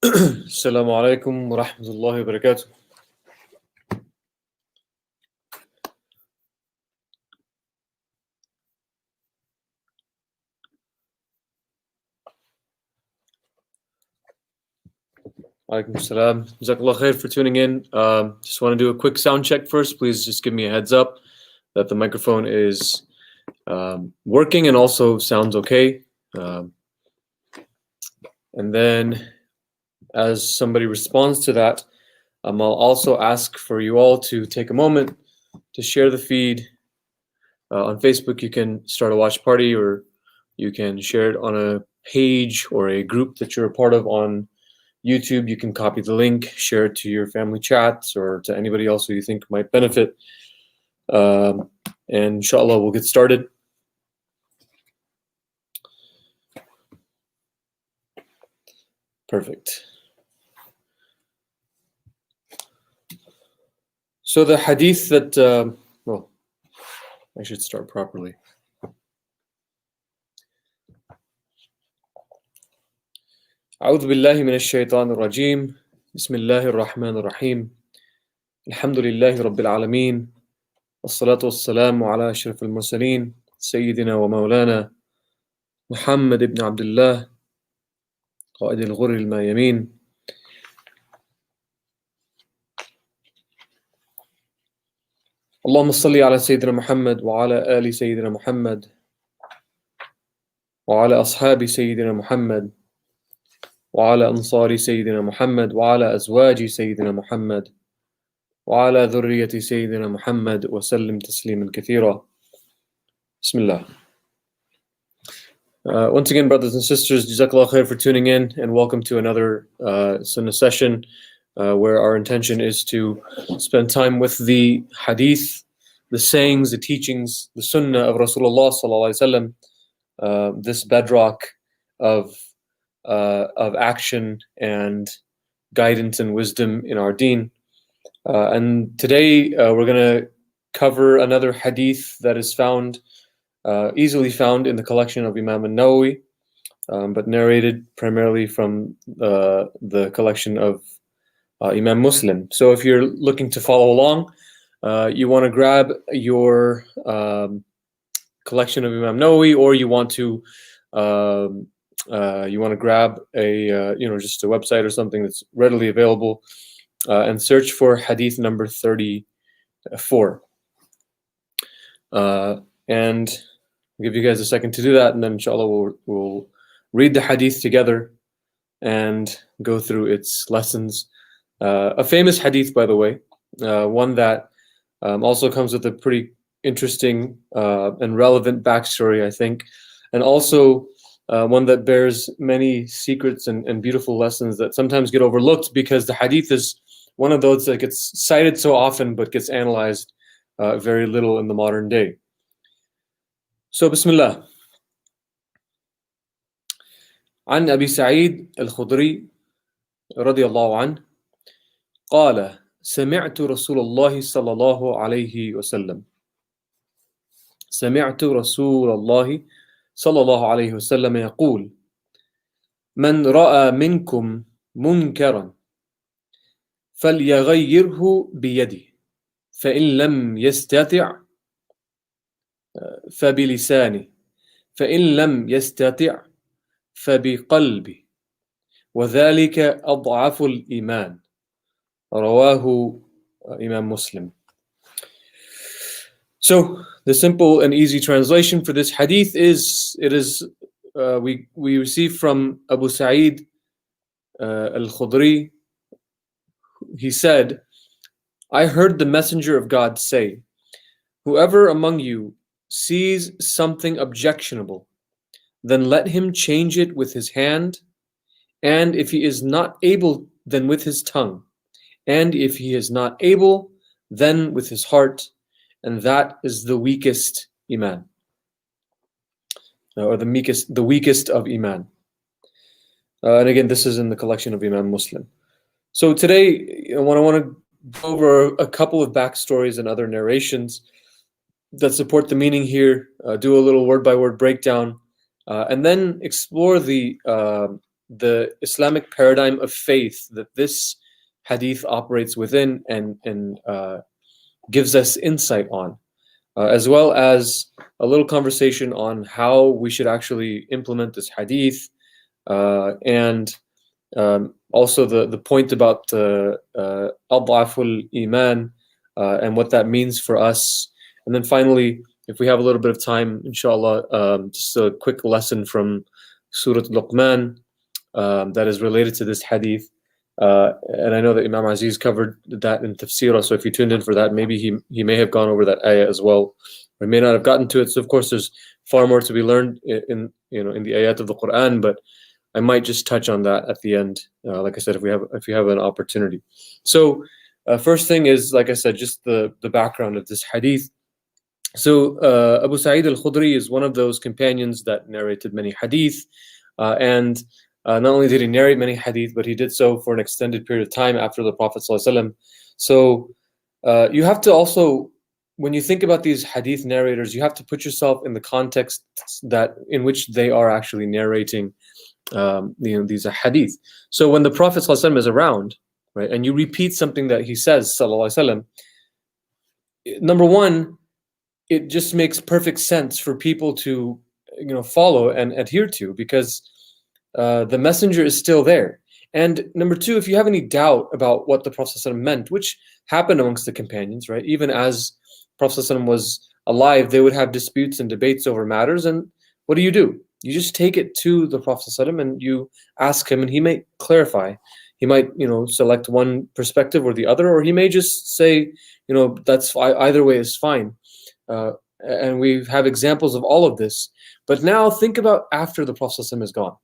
Assalamu alaikum wa rahmatullahi wa barakatuh. Alaikum salam. Jazakallah khair for tuning in. Just want to do a quick sound check first. Please just give me a heads up that the microphone is working and also sounds okay. And then as somebody responds to that, I'll also ask for you all to take a moment to share the feed. On Facebook, you can start a watch party, or you can share it on a page or a group that you're a part of on YouTube. You can copy the link, share it to your family chats or to anybody else who you think might benefit. And inshallah, we'll get started. Perfect. So the hadith that, well, I should start properly. أعوذ بالله من الشيطان الرجيم بسم الله الرحمن الرحيم الحمد لله رب العالمين والصلاة والسلام على أشرف المرسلين سيدنا ومولانا محمد بن عبد الله قائد الغر الميامين اللهم صل على سيدنا محمد وعلى آل سيدنا محمد وعلى أصحاب سيدنا محمد وعلى أنصار سيدنا محمد وعلى أزواج سيدنا محمد وعلى ذرية سيدنا محمد وسلم تسليما كثيرا. Bismillah. Once again, brothers and sisters, Jazakallah khair for tuning in, and welcome to another Sunnah Session, where our intention is to spend time with the hadith, the sayings, the teachings, the Sunnah of Rasulullah sallallahu alaihi wasallam, this bedrock of action and guidance and wisdom in our deen. And today we're going to cover another hadith that is found, easily found in the collection of Imam Nawawi, but narrated primarily from the collection of Imam Muslim. So if you're looking to follow along, you want to grab your collection of Imam Nawawi, or you want to grab a just a website or something that's readily available, and search for hadith number 34. And I'll give you guys a second to do that, and then inshallah we'll read the hadith together and go through its lessons. A famous hadith, by the way, one that also comes with a pretty interesting and relevant backstory, I think, and also one that bears many secrets and beautiful lessons that sometimes get overlooked because the hadith is one of those that gets cited so often but gets analyzed very little in the modern day. So, Bismillah. عن أبي سعيد الخدري رضي الله عنه قال سمعت رسول الله صلى الله عليه وسلم سمعت رسول الله صلى الله عليه وسلم يقول من رأى منكم منكرا فليغيره بيده فإن لم يستطع فبلسانه فإن لم يستطع فبقلبه وذلك أضعف الإيمان رواه Imam Muslim. So the simple and easy translation for this hadith is, we receive from Abu Sa'id al-Khudri. He said, I heard the Messenger of God say, whoever among you sees something objectionable, then let him change it with his hand, and if he is not able, then with his tongue, and if he is not able, then with his heart, and that is the weakest iman, or the weakest of iman. And again, this is in the collection of Imam Muslim. So today, I want to go over a couple of backstories and other narrations that support the meaning here, do a little word-by-word breakdown, and then explore the the Islamic paradigm of faith that this hadith operates within and gives us insight on, as well as a little conversation on how we should actually implement this hadith, and also the point about Ad'aful Iman, and what that means for us. And then finally, if we have a little bit of time, inshallah, just a quick lesson from Surah Luqman that is related to this hadith. And I know that Imam Aziz covered that in tafsirah, so if you tuned in for that, maybe he may have gone over that ayah as well, or may not have gotten to it. So of course, there's far more to be learned in the ayat of the Quran, but I might just touch on that at the end, like I said, if you have an opportunity. So first thing is, like I said, just the background of this hadith. So Abu Sa'id al-Khudri is one of those companions that narrated many hadith, and not only did he narrate many hadith, but he did so for an extended period of time after the Prophet ﷺ. So you have to also, when you think about these hadith narrators, you have to put yourself in the context in which they are actually narrating these hadith. So when the Prophet ﷺ is around, right, and you repeat something that he says, sallallahu alaihi wasallam, number one, it just makes perfect sense for people to follow and adhere to, because the messenger is still there. And number two, if you have any doubt about what the Prophet ﷺ meant, which happened amongst the companions, right? Even as Prophet ﷺ was alive, they would have disputes and debates over matters. And what do? You just take it to the Prophet ﷺ and you ask him, and he may clarify. He might, select one perspective or the other, or he may just say, that's either way is fine. And we have examples of all of this. But now think about after the Prophet ﷺ is gone,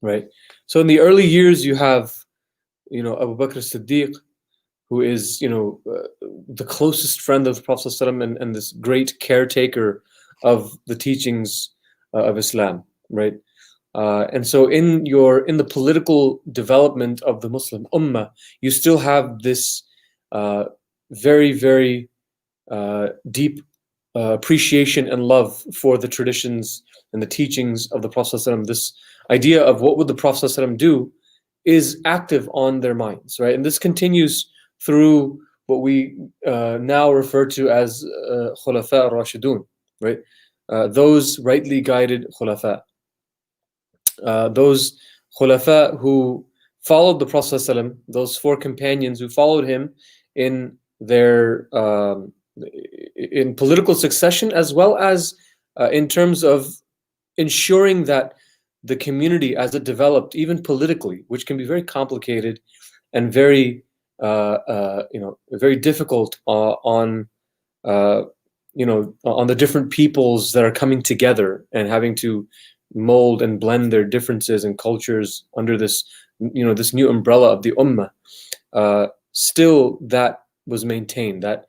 right? So in the early years, you have, Abu Bakr as-Siddiq, who is, the closest friend of the Prophet ﷺ and this great caretaker of the teachings of Islam, right? And so in the political development of the Muslim Ummah, you still have this very, very deep appreciation and love for the traditions and the teachings of the Prophet ﷺ. This idea of what would the Prophet ﷺ do is active on their minds, right? And this continues through what we now refer to as Khulafa al-Rashidun, right? Those rightly guided Khulafa. Those Khulafa who followed the Prophet ﷺ, those four companions who followed him in their in political succession, as well as in terms of ensuring that the community as it developed, even politically, which can be very complicated and very very difficult on the different peoples that are coming together and having to mold and blend their differences and cultures under this this new umbrella of the ummah. Still, that was maintained, that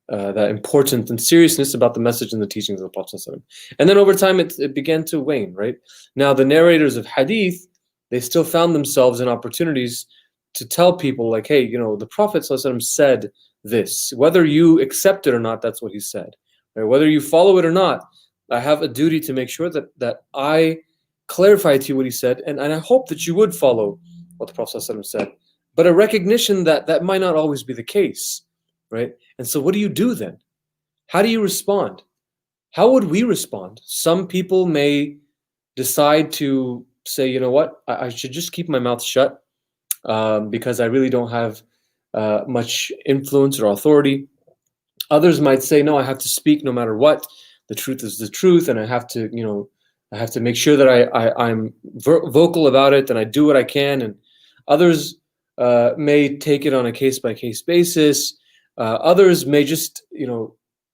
importance and seriousness about the message and the teachings of the Prophet ﷺ. And then over time it began to wane, right? Now the narrators of hadith, they still found themselves in opportunities to tell people like, hey, the Prophet ﷺ said this. Whether you accept it or not, that's what he said. Right? Whether you follow it or not, I have a duty to make sure that I clarify to you what he said, and I hope that you would follow what the Prophet ﷺ said. But a recognition that might not always be the case, right? And so what do you do then? How do you respond? How would we respond? Some people may decide to say, you know what, I should just keep my mouth shut because I really don't have much influence or authority. Others might say, no, I have to speak no matter what. The truth is the truth, and I have to, I have to make sure that I'm vocal about it and I do what I can. And others may take it on a case-by-case basis. Others may just,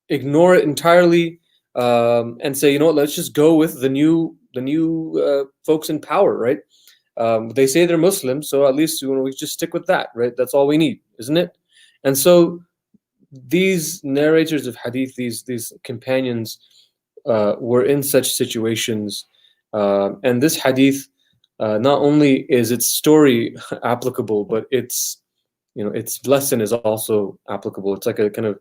ignore it entirely and say, you know what, let's just go with the new folks in power, right? They say they're Muslim, so at least we just stick with that, right? That's all we need, isn't it? And so these narrators of hadith, these companions, were in such situations, and this hadith, not only is its story applicable, but its lesson is also applicable. It's like a kind of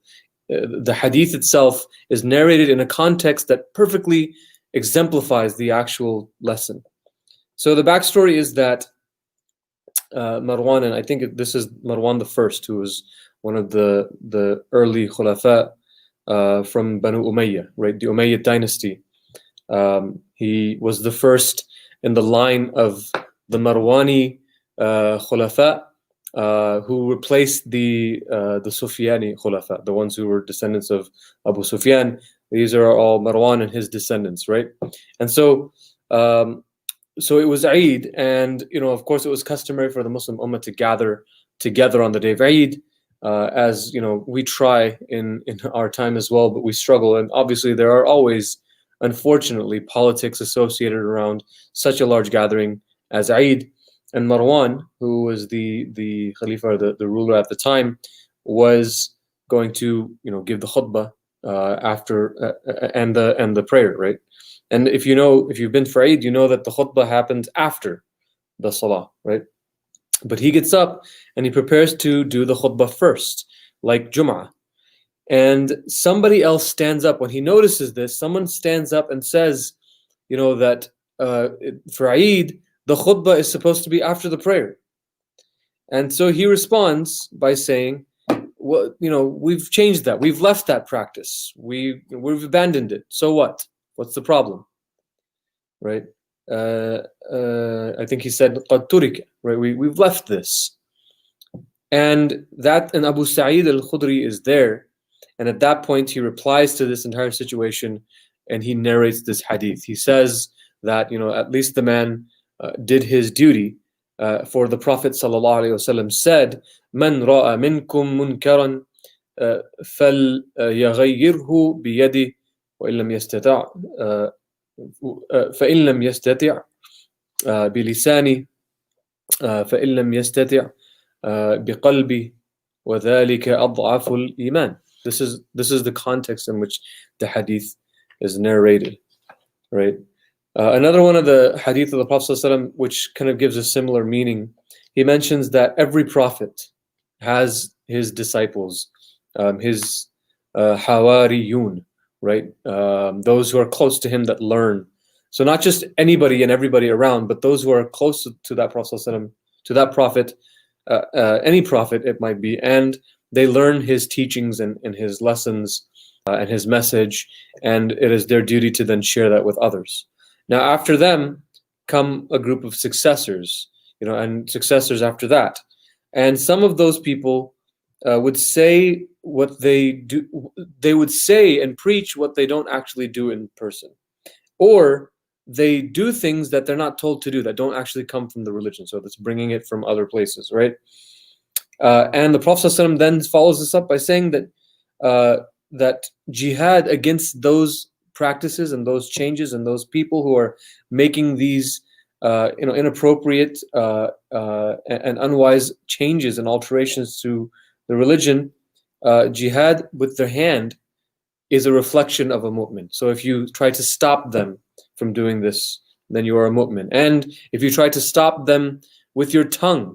the hadith itself is narrated in a context that perfectly exemplifies the actual lesson. So the backstory is that Marwan, and I think this is Marwan the First, who was one of the early Khulafa from Banu Umayyah, right? The Umayyad dynasty. He was the first in the line of the Marwani Khulafa, who replaced the Sufyani Khulafa, the ones who were descendants of Abu Sufyan. These are all Marwan and his descendants, right? And so so it was Eid, and of course, it was customary for the Muslim Ummah to gather together on the day of Eid, as we try in our time as well, but we struggle, and obviously there are always, unfortunately, politics associated around such a large gathering as Eid. And Marwan, who was the Khalifa, or the ruler at the time, was going to give the khutbah after and the prayer, right? And if you've been for Eid, you know that the khutbah happens after the salah, right? But he gets up and he prepares to do the khutbah first, like Jum'ah. And somebody else stands up. When he notices this, someone stands up and says, that for Eid, the khutbah is supposed to be after the prayer. And so he responds by saying, well, we've changed that. We've left that practice. We've abandoned it. So what? What's the problem? Right? I think he said, قَدْ تُرِكَ, right? We've left this. And Abu Sa'id al-Khudri is there. And at that point, he replies to this entire situation and he narrates this hadith. He says that, at least the man did his duty. For the Prophet ﷺ said, مَنْ رَأَى مِنْكُمْ مُنْكَرًا فَلْيَغَيِّرْهُ بِيَدِهِ وَإِنْ لَمْ يَسْتَطِعْ فإن لم يستطع بلسانه فإن لم يستطع بقلبه وذلك أضعف الإيمان. This is the context in which the hadith is narrated, right? Another one of the hadith of the Prophet ﷺ, which kind of gives a similar meaning, he mentions that every prophet has his disciples, his hawariyun, right? Those who are close to him that learn. So not just anybody and everybody around, but those who are close to that Prophet, any prophet it might be, and they learn his teachings and his lessons and his message, and it is their duty to then share that with others. Now after them come a group of successors, and successors after that. And some of those people would say what they do, they would say and preach what they don't actually do in person. Or they do things that they're not told to do, that don't actually come from the religion. So that's bringing it from other places, right? And the Prophet ﷺ then follows this up by saying that that jihad against those practices and those changes and those people who are making these inappropriate and unwise changes and alterations to the religion, jihad with their hand is a reflection of a mu'min. So if you try to stop them from doing this, then you are a mu'min. And if you try to stop them with your tongue,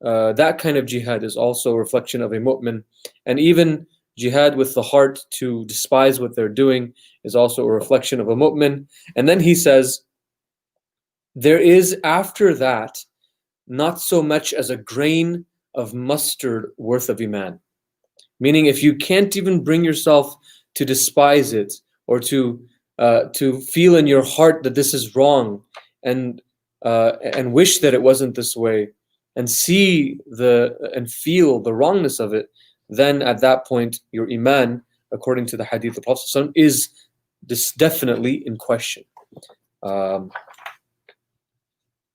that kind of jihad is also a reflection of a mu'min. And even jihad with the heart to despise what they're doing is also a reflection of a mu'min. And then he says, there is after that not so much as a grain of mustard worth of iman. Meaning, if you can't even bring yourself to despise it, or to feel in your heart that this is wrong, and wish that it wasn't this way, and see and feel the wrongness of it, then at that point your iman, according to the hadith of the Prophet ﷺ, is definitely in question.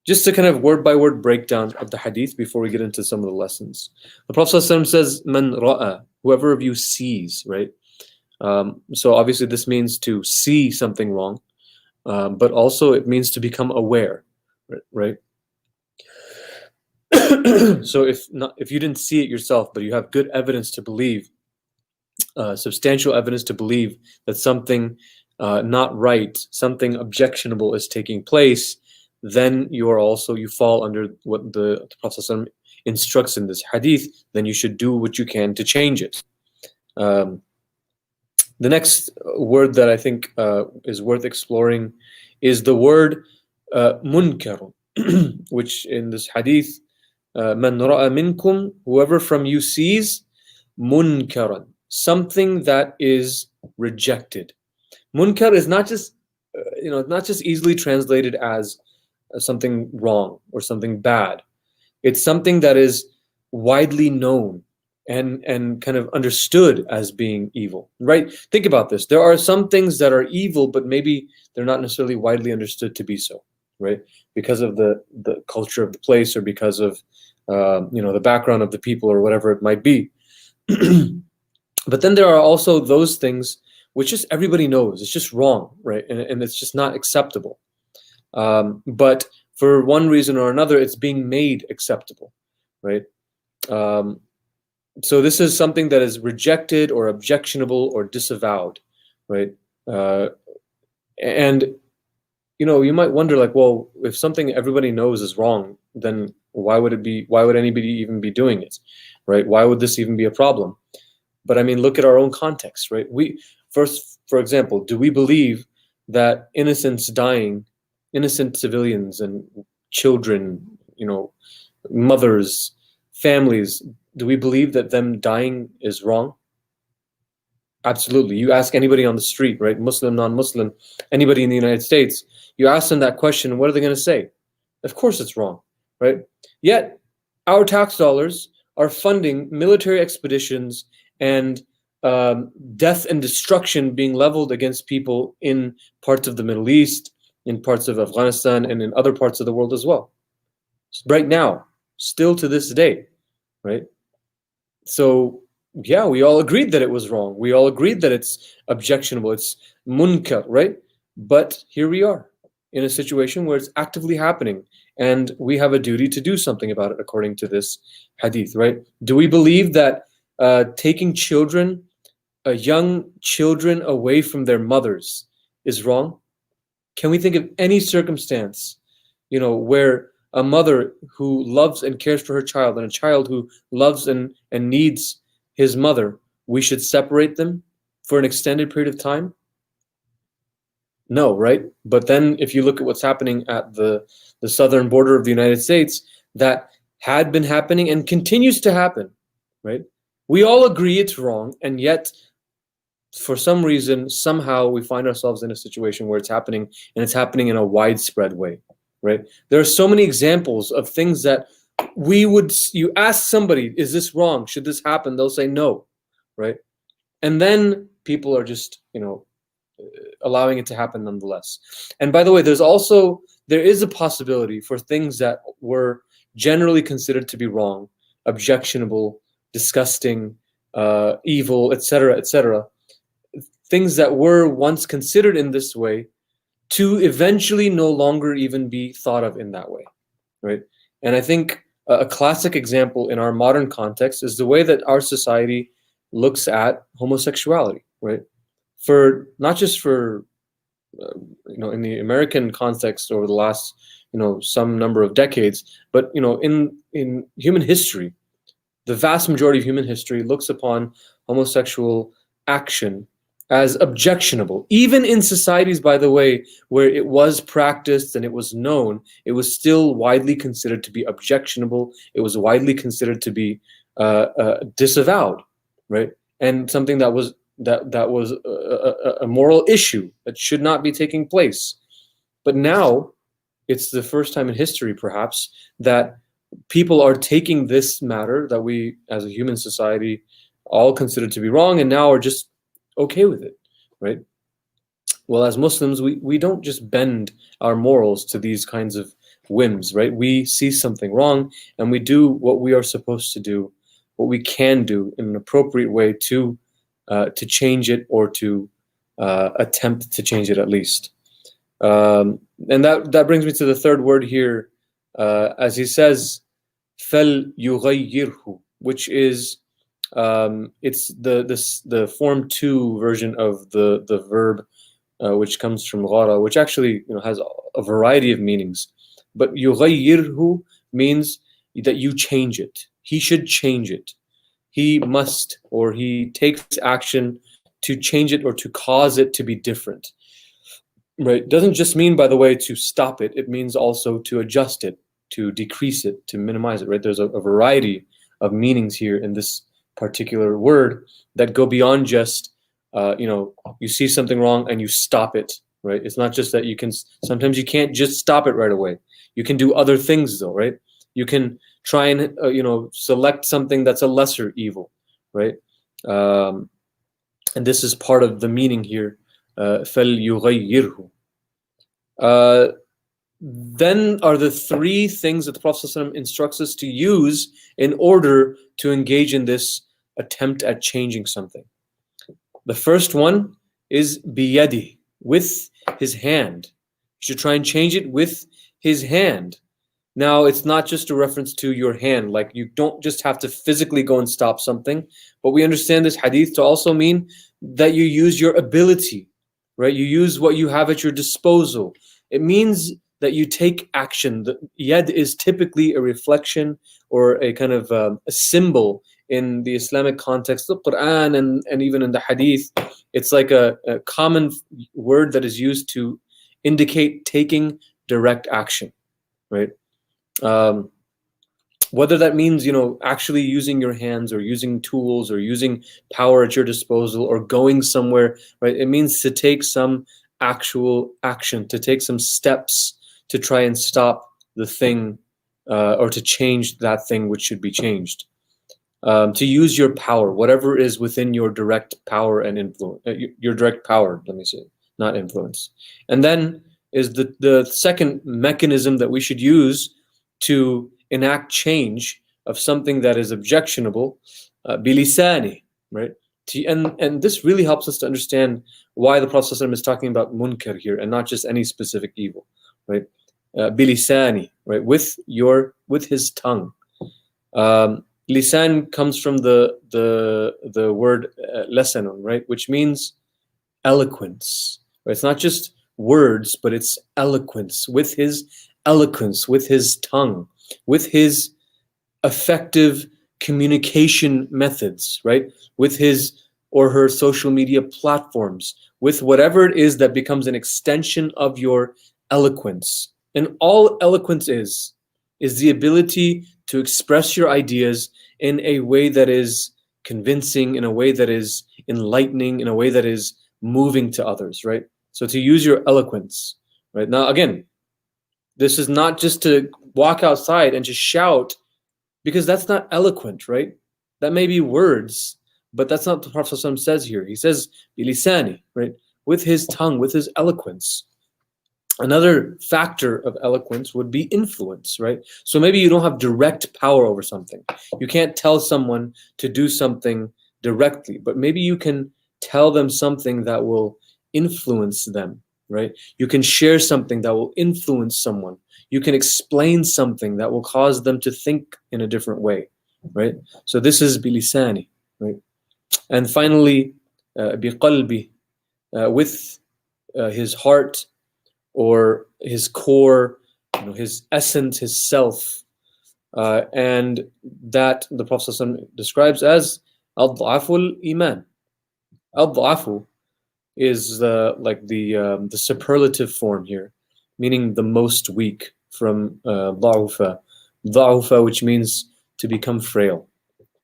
Just a kind of word-by-word breakdown of the hadith before we get into some of the lessons. The Prophet ﷺ says, "Man ra'a," whoever of you sees, right? So obviously this means to see something wrong, but also it means to become aware, right? So if you didn't see it yourself, but you have good evidence to believe, substantial evidence to believe that something not right, something objectionable is taking place, then you fall under what the Prophet ﷺ instructs in this hadith. Then you should do what you can to change it. The next word that I think is worth exploring is the word munkar. which in this hadith, man ra'a minkum, whoever from you sees munkaran, something that is rejected. Munkar is not just not just easily translated as something wrong or something bad. It's something that is widely known and kind of understood as being evil, right? Think about this. There are some things that are evil, but maybe they're not necessarily widely understood to be so, right? Because of the culture of the place, or because of the background of the people, or whatever it might be. But then there are also those things which just everybody knows it's just wrong, right? And it's just not acceptable. But for one reason or another, it's being made acceptable, right? So this is something that is rejected or objectionable or disavowed, right? And you might wonder, like, well, if something everybody knows is wrong, then why would anybody even be doing it, right? Why would this even be a problem? But I mean, look at our own context, right? For example, do we believe that innocent civilians and children, mothers, families, do we believe that them dying is wrong? Absolutely. You ask anybody on the street, right? Muslim, non-Muslim, anybody in the United States, you ask them that question, what are they going to say? Of course it's wrong, right? Yet, our tax dollars are funding military expeditions and death and destruction being leveled against people in parts of the Middle East, in parts of Afghanistan, and in other parts of the world as well. Right now, still to this day, right? So, yeah, we all agreed that it was wrong. We all agreed that it's objectionable, it's munkar, right? But here we are in a situation where it's actively happening, and we have a duty to do something about it according to this hadith, right? Do we believe that taking young children away from their mothers is wrong? Can we think of any circumstance, where a mother who loves and cares for her child, and a child who loves and needs his mother, we should separate them for an extended period of time? No, right? But then if you look at what's happening at the southern border of the United States, that had been happening and continues to happen, right? We all agree it's wrong, and yet for some reason, somehow we find ourselves in a situation where it's happening, and it's happening in a widespread way, right? There are so many examples of things that you ask somebody, is this wrong? Should this happen? They'll say no, right? And then people are just, allowing it to happen nonetheless. And by the way, there is a possibility for things that were generally considered to be wrong, objectionable, disgusting, evil, etc., things that were once considered in this way, to eventually no longer even be thought of in that way, right? And I think a classic example in our modern context is the way that our society looks at homosexuality, right? Not just for in the American context over the last some number of decades, but in human history, the vast majority of human history looks upon homosexual action as objectionable. Even in societies, by the way, where it was practiced and it was known, it was still widely considered to be objectionable. It was widely considered to be disavowed, right? And something that was a moral issue that should not be taking place. But now, it's the first time in history, perhaps, that people are taking this matter that we, as a human society, all consider to be wrong, and now are just okay with it, right? Well, as Muslims, we don't just bend our morals to these kinds of whims, right? We see something wrong, and we do what we are supposed to do, what we can do in an appropriate way to change it, or to attempt to change it at least. And that brings me to the third word here, as he says, فَلْيُغَيِّرْهُ, which is it's the form 2 version of the verb, which comes from ghara, which actually has a variety of meanings. But يُغَيِّرْهُ means that you change it. He should change it. He must, or he takes action to change it or to cause it to be different. right? Doesn't just mean, by the way, to stop it. It means also to adjust it, to decrease it, to minimize it, right? There's a variety of meanings here in this particular word that go beyond just, you see something wrong and you stop it, right? It's not just that sometimes you can't just stop it right away. You can do other things though, right? You can try and, select something that's a lesser evil, right? And this is part of the meaning here. فَلْيُغَيِّرْهُ. Then are the three things that the Prophet ﷺ instructs us to use in order to engage in this attempt at changing something. The first one is biyadi, with his hand. You should try and change it with his hand. Now, it's not just a reference to your hand, like you don't just have to physically go and stop something, but we understand this hadith to also mean that you use your ability, right? You use what you have at your disposal. It means that you take action. The yad is typically a reflection or a kind of a symbol in the Islamic context, the Quran and even in the hadith. It's like a common word that is used to indicate taking direct action, right? Whether that means, actually using your hands or using tools or using power at your disposal or going somewhere, right? It means to take some actual action, to take some steps to try and stop the thing or to change that thing which should be changed. To use your power, whatever is within your direct power and influence, your direct power, let me say, not influence. And then is the second mechanism that we should use to enact change of something that is objectionable, bilisani, right? And this really helps us to understand why the Prophet ﷺ is talking about munkar here and not just any specific evil, right? Bilisani, right? With his tongue. Lisan comes from the word lesanun, right? Which means eloquence. Right? It's not just words, but it's eloquence. With his eloquence, with his tongue, with his effective communication methods, right? With his or her social media platforms, with whatever it is that becomes an extension of your eloquence. And all eloquence is the ability to express your ideas in a way that is convincing, in a way that is enlightening, in a way that is moving to others, right? So to use your eloquence, right? Now, again, this is not just to walk outside and just shout, because that's not eloquent, right? That may be words, but that's not what the Prophet ﷺ says here. He says, bilisani, right? With his tongue, with his eloquence. Another factor of eloquence would be influence, right? So maybe you don't have direct power over something. You can't tell someone to do something directly, but maybe you can tell them something that will influence them, right? You can share something that will influence someone. You can explain something that will cause them to think in a different way, right? So this is bilisani, right? And finally, biqalbi, with his heart or his core, his essence, his self, and that the Prophet ﷺ describes as al-dha'aful iman. Al-dha'afu is like the superlative form here, meaning the most weak, from dha'ufa, which means to become frail,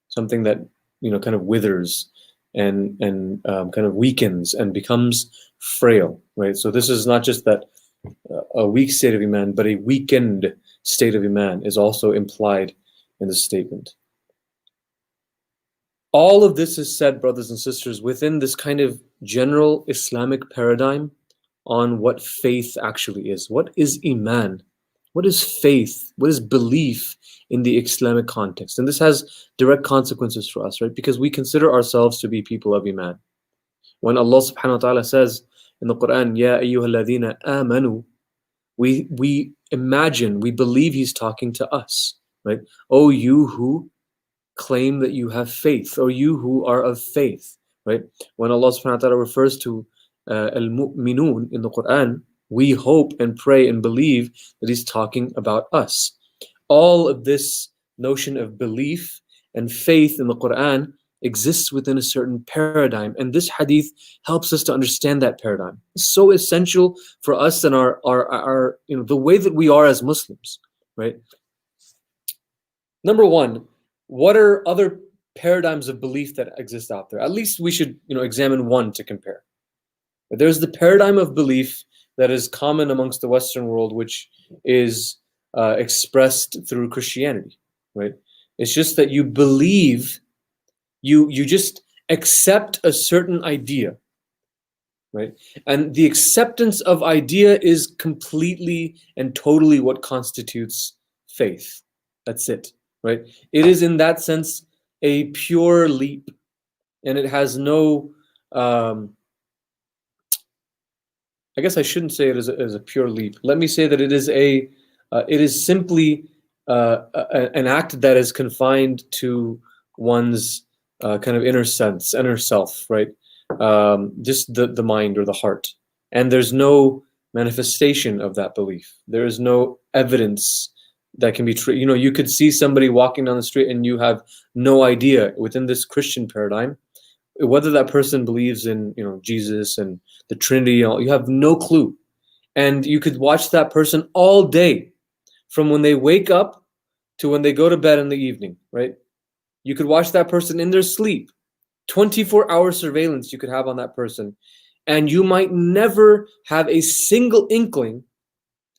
something that kind of withers and kind of weakens and becomes frail, right? So this is not just that a weak state of iman, but a weakened state of iman is also implied in the statement. All of this is said, brothers and sisters, within this kind of general Islamic paradigm on what faith actually is. What is iman? What is faith? What is belief in the Islamic context? And this has direct consequences for us, right? Because we consider ourselves to be people of iman. When Allah subhanahu wa ta'ala says in the Quran, Ya ayyuhalladhina amanu, we imagine, we believe He's talking to us, right? Oh, you who claim that you have faith, or you who are of faith, right? When Allah subhanahu wa ta'ala refers to al-mu'minun in the Quran, we hope and pray and believe that He's talking about us. All of this notion of belief and faith in the Quran exists within a certain paradigm, and this hadith helps us to understand that paradigm. It's so essential for us and our the way that we are as Muslims, right? Number one, what are other paradigms of belief that exist out there? At least we should examine one to compare. There's the paradigm of belief that is common amongst the Western world, which is expressed through Christianity, right? It's just that you believe, you just accept a certain idea, right? And the acceptance of idea is completely and totally what constitutes faith. That's it, right? It is in that sense a pure leap, and it has no I guess I shouldn't say it as a pure leap. Let me say that it is simply an act that is confined to one's kind of inner sense, inner self, right? Just the mind or the heart. And there's no manifestation of that belief. There is no evidence that can be true. You could see somebody walking down the street and you have no idea within this Christian paradigm whether that person believes in Jesus and the Trinity. You have no clue, and you could watch that person all day, from when they wake up to when they go to bed in the evening, right? You could watch that person in their sleep. 24-hour surveillance you could have on that person, and you might never have a single inkling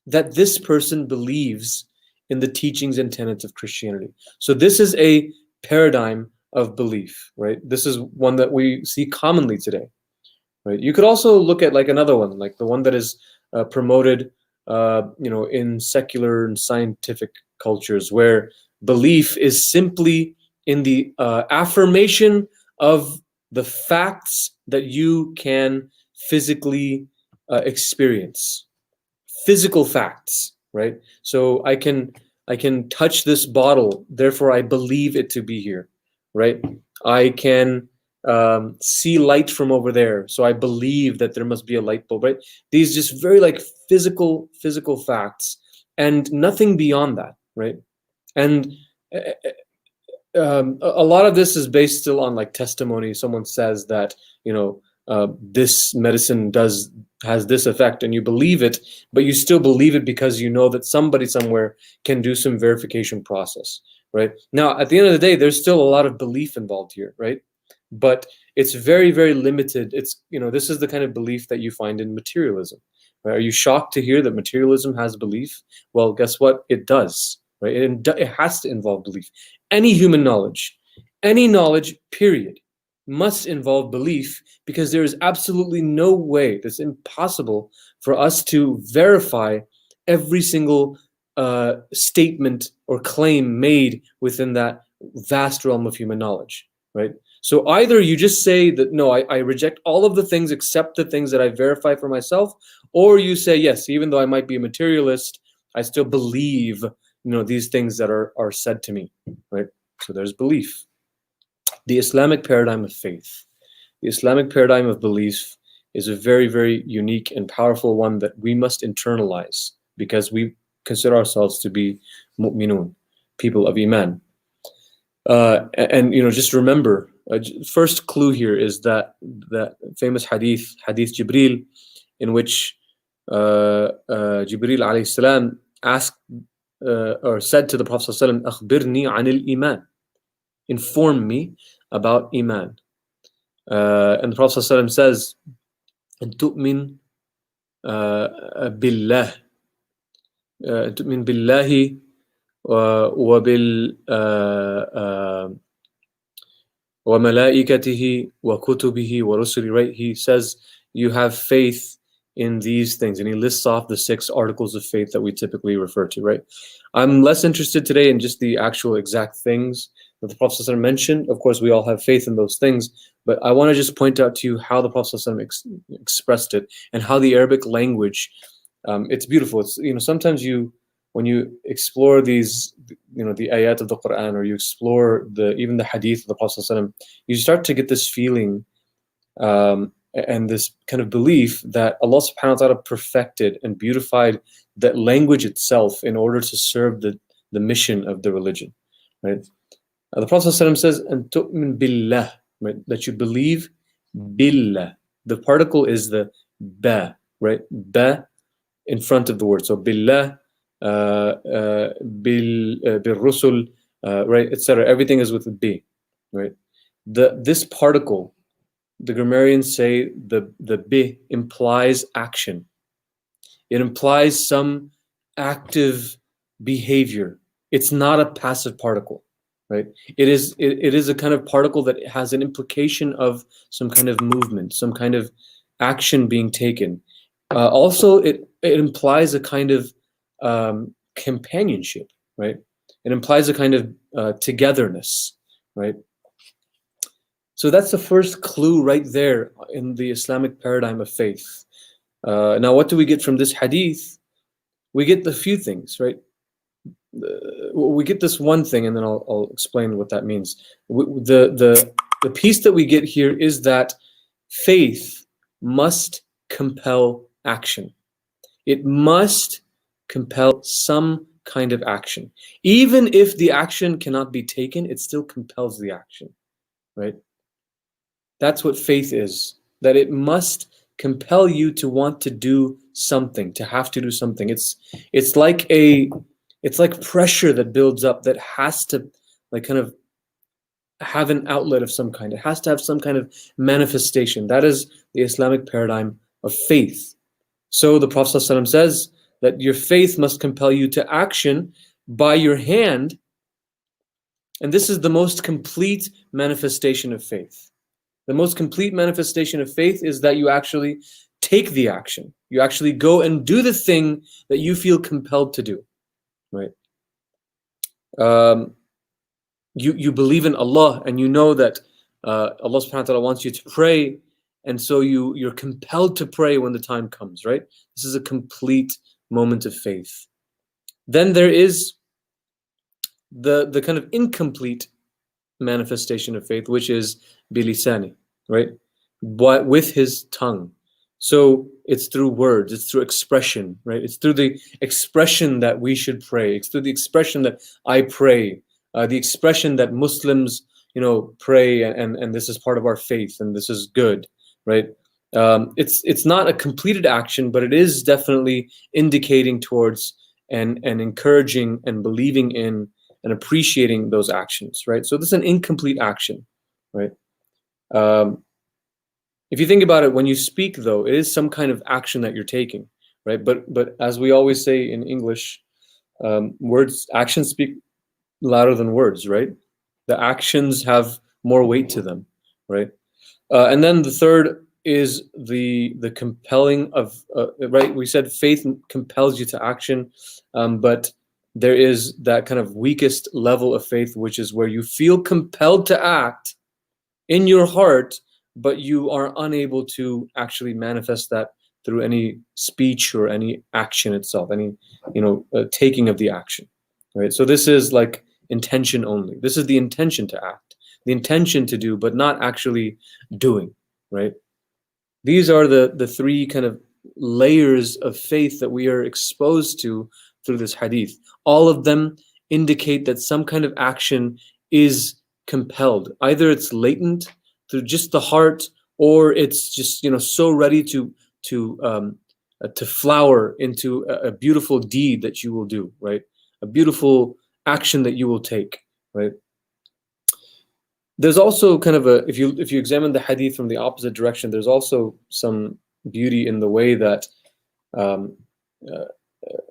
that this person believes in the teachings and tenets of Christianity. So this is a paradigm of belief, right? This is one that we see commonly today, right? You could also look at like another one, like the one that is promoted, in secular and scientific cultures, where belief is simply in the affirmation of the facts that you can physically experience, physical facts, right? So I can touch this bottle, therefore I believe it to be here, right? I can see light from over there, so I believe that there must be a light bulb, right? These just very like physical facts, and nothing beyond that, right? And a lot of this is based still on like testimony. Someone says that this medicine has this effect, and you believe it, but you still believe it because you know that somebody somewhere can do some verification process, right? Now, at the end of the day, there's still a lot of belief involved here, right? But it's very, very limited. It's this is the kind of belief that you find in materialism, right? Are you shocked to hear that materialism has belief? Well, guess what? It does, right? It has to involve belief. Any human knowledge, any knowledge, period, must involve belief, because there is absolutely no way, it's impossible for us to verify every single statement or claim made within that vast realm of human knowledge, right? So either you just say that, no, I reject all of the things except the things that I verify for myself, or you say, yes, even though I might be a materialist, I still believe these things that are said to me, right? So there's belief. The Islamic paradigm of faith, the Islamic paradigm of belief, is a very, very unique and powerful one that we must internalize, because we consider ourselves to be mu'minun, people of iman. And just remember, first clue here is that famous hadith Jibril, in which Jibril alayhi salam asked or said to the Prophet sallallahu alaihi wasallam, "Akhbirni anil iman," inform me about iman. And the Prophet sallallahu alaihi wasallam says, "Tu'min billah, tu'min billahi wa bil wa malaikatihi wa kutubihi wa rusuli." Right? He says you have faith in these things, and he lists off the 6 articles of faith that we typically refer to, right? I'm less interested today in just the actual exact things that the Prophet ﷺ mentioned. Of course, we all have faith in those things, but I want to just point out to you how the Prophet ﷺ expressed it, and how the Arabic language, it's beautiful. It's sometimes when you explore these, the ayat of the Quran, or you explore even the hadith of the Prophet ﷺ, you start to get this feeling and this kind of belief that Allah subhanahu wa ta'ala perfected and beautified that language itself in order to serve the mission of the religion, right? The Prophet ﷺ says, "And tu'min billah," right? That you believe billah. The particle is the ba, right? Ba in front of the word. So billah, bil rusul, right, etc. Everything is with a b, right? This particle, the grammarians say the bi implies action. It implies some active behavior. It's not a passive particle, right? It is a kind of particle that has an implication of some kind of movement, some kind of action being taken. Also, it implies a kind of companionship, right? It implies a kind of togetherness, right? So that's the first clue right there in the Islamic paradigm of faith. Now, what do we get from this hadith? We get the few things, right? We get this one thing, and then I'll explain what that means. The piece that we get here is that faith must compel action. It must compel some kind of action. Even if the action cannot be taken, it still compels the action, right? That's what faith is, that it must compel you to want to do something, to have to do something. It's like pressure that builds up that has to like kind of have an outlet of some kind. It has to have some kind of manifestation. That is the Islamic paradigm of faith. So the Prophet ﷺ says that your faith must compel you to action by your hand, and this is the most complete manifestation of faith. The most complete manifestation of faith is that you actually take the action. You actually go and do the thing that you feel compelled to do, right? You believe in Allah, and you know that Allah subhanahu wa ta'ala wants you to pray, and so you're compelled to pray when the time comes, right? This is a complete moment of faith. Then there is the kind of incomplete manifestation of faith, which is bilisani, right? But with his tongue. So it's through words, it's through expression, right? It's through the expression that we should pray. It's through the expression that I pray, the expression that Muslims, pray, and this is part of our faith, and this is good, right? It's not a completed action, but it is definitely indicating towards and encouraging and believing in and appreciating those actions, right? So this is an incomplete action, right? If you think about it, when you speak, though, it is some kind of action that you're taking, right? But as we always say in English, actions speak louder than words, right? The actions have more weight to them, right? And then the third is the compelling of, right? We said faith compels you to action, but there is that kind of weakest level of faith, which is where you feel compelled to act in your heart, but you are unable to actually manifest that through any speech or any action itself, any taking of the action, right? So this is like intention only. This is the intention to act, the intention to do, but not actually doing, right? These are the three kind of layers of faith that we are exposed to through this hadith. All of them indicate that some kind of action is compelled. Either it's latent through just the heart, or it's just so ready to flower into a beautiful deed that you will do, right? A beautiful action that you will take, right? There's also kind of if you examine the hadith from the opposite direction, there's also some beauty in the way that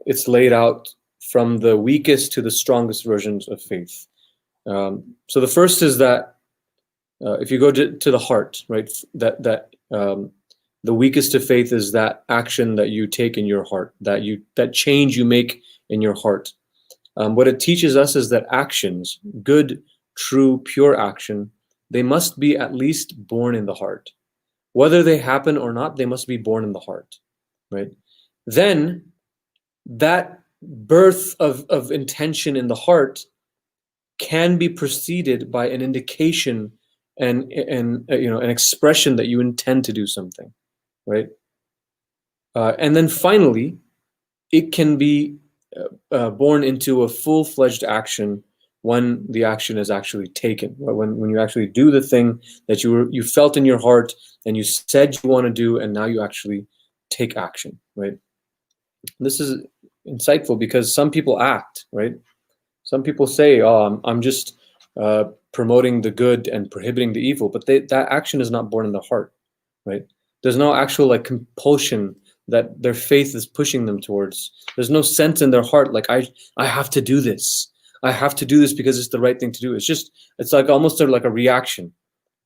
it's laid out from the weakest to the strongest versions of faith. So the first is that if you go to the heart, right, that the weakest of faith is that action that you take in your heart, that change you make in your heart. What it teaches us is that actions, good, true, pure action, they must be at least born in the heart. Whether they happen or not, they must be born in the heart, right? Then that birth of intention in the heart can be preceded by an indication and an expression that you intend to do something, right? And then finally, it can be born into a full-fledged action when the action is actually taken, when you actually do the thing that you felt in your heart and you said you want to do, and now you actually take action, right? This is insightful because some people act, right? Some people say, "Oh, I'm just promoting the good and prohibiting the evil," but that action is not born in the heart, right? There's no actual like compulsion that their faith is pushing them towards. There's no sense in their heart like I have to do this. I have to do this because it's the right thing to do. It's like almost like a reaction,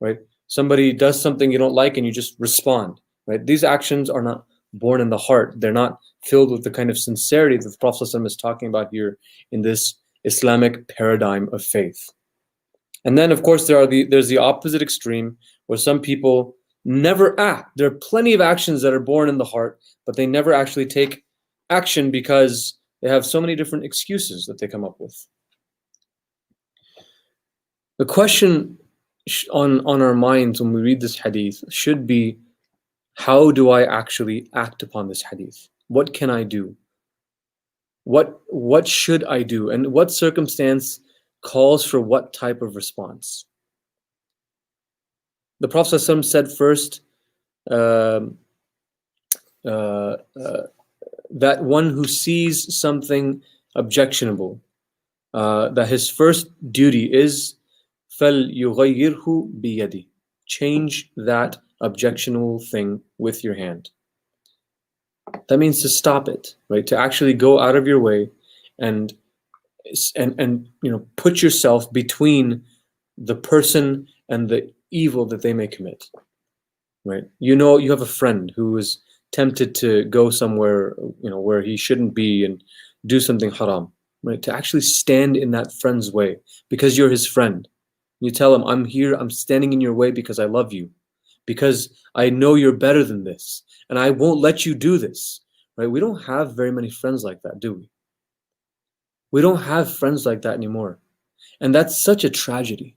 right? Somebody does something you don't like and you just respond, right? These actions are not born in the heart. They're not filled with the kind of sincerity that the Prophet ﷺ is talking about here in this Islamic paradigm of faith. And then, of course, there's the opposite extreme where some people never act. There are plenty of actions that are born in the heart, but they never actually take action because they have so many different excuses that they come up with. The question on our minds when we read this hadith should be, how do I actually act upon this hadith? What can I do? What should I do? And what circumstance calls for what type of response? The Prophet ﷺ said first that one who sees something objectionable, that his first duty is فَلْيُغَيِّرْهُ بِيَدِهِ, change that objectionable thing with your hand. That means to stop it, right? To actually go out of your way and put yourself between the person and the evil that they may commit, right? You have a friend who is tempted to go somewhere, where he shouldn't be and do something haram, right? To actually stand in that friend's way because you're his friend. You tell him, I'm here, I'm standing in your way because I love you, because I know you're better than this, and I won't let you do this, right? We don't have very many friends like that, do we? We don't have friends like that anymore. And that's such a tragedy.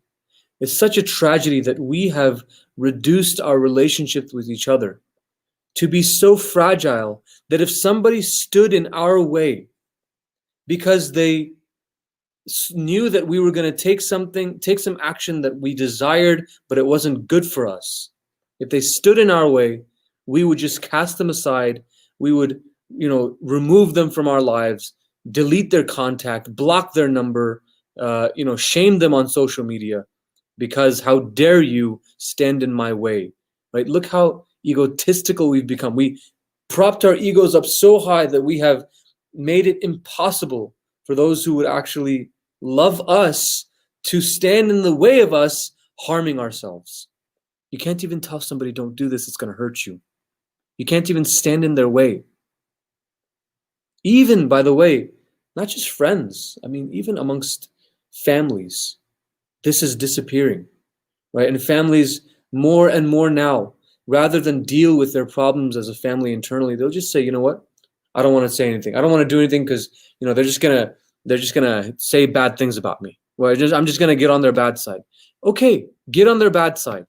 It's such a tragedy that we have reduced our relationships with each other to be so fragile that if somebody stood in our way because they knew that we were going to take some action that we desired, but it wasn't good for us, if they stood in our way, we would just cast them aside. We would, remove them from our lives, delete their contact, block their number, shame them on social media, because how dare you stand in my way, right? Look how egotistical we've become. We propped our egos up so high that we have made it impossible for those who would actually love us to stand in the way of us harming ourselves. You can't even tell somebody, don't do this, it's going to hurt you. You can't even stand in their way. Even, by the way, not just friends, even amongst families, this is disappearing, right? And families more and more now, rather than deal with their problems as a family internally, they'll just say, you know what? I don't want to say anything. I don't want to do anything because, they're just gonna say bad things about me. Well, I'm just gonna get on their bad side. Okay, get on their bad side,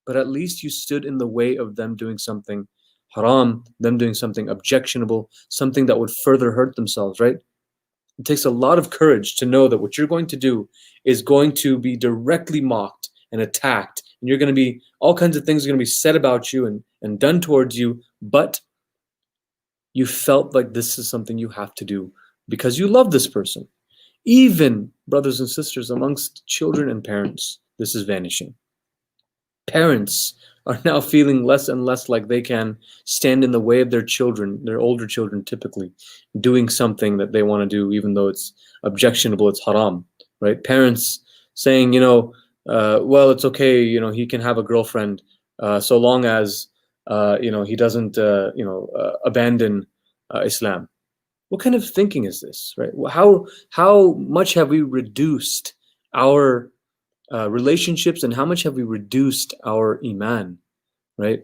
but at least you stood in the way of them doing something haram, them doing something objectionable, something that would further hurt themselves, right? It takes a lot of courage to know that what you're going to do is going to be directly mocked and attacked, and you're going to be, all kinds of things are going to be said about you and done towards you, but you felt like this is something you have to do because you love this person. Even, brothers and sisters, amongst children and parents, this is vanishing. Parents are now feeling less and less like they can stand in the way of their children, their older children typically, doing something that they want to do, even though it's objectionable, it's haram, right? Parents saying, well, it's okay, he can have a girlfriend so long as, he doesn't, abandon Islam. What kind of thinking is this, right? How much have we reduced our relationships, and how much have we reduced our iman, right?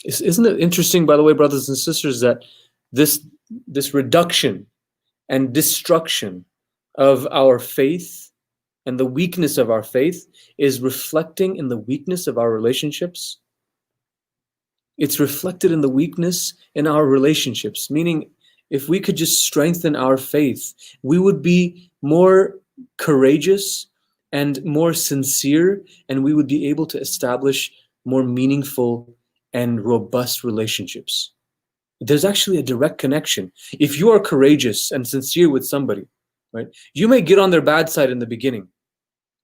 Isn't it interesting, by the way, brothers and sisters, that this reduction and destruction of our faith and the weakness of our faith is reflecting in the weakness of our relationships? It's reflected in the weakness in our relationships, meaning if we could just strengthen our faith, we would be more courageous and more sincere, and we would be able to establish more meaningful and robust relationships. There's actually a direct connection. If you are courageous and sincere with somebody, right, you may get on their bad side in the beginning,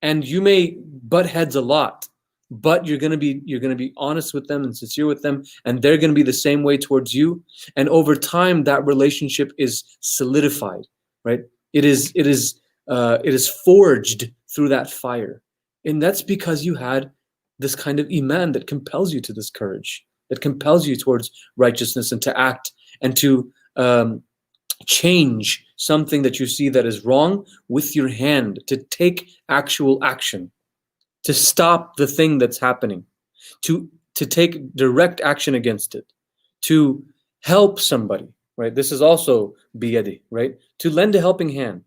and you may butt heads a lot, but you're gonna be honest with them and sincere with them, and they're gonna be the same way towards you. And over time, that relationship is solidified, right? It is forged through that fire, and that's because you had this kind of iman that compels you to this courage, that compels you towards righteousness and to act and to change something that you see that is wrong with your hand, to take actual action, to stop the thing that's happening, to take direct action against it, to help somebody, right? This is also biyadi, right? To lend a helping hand,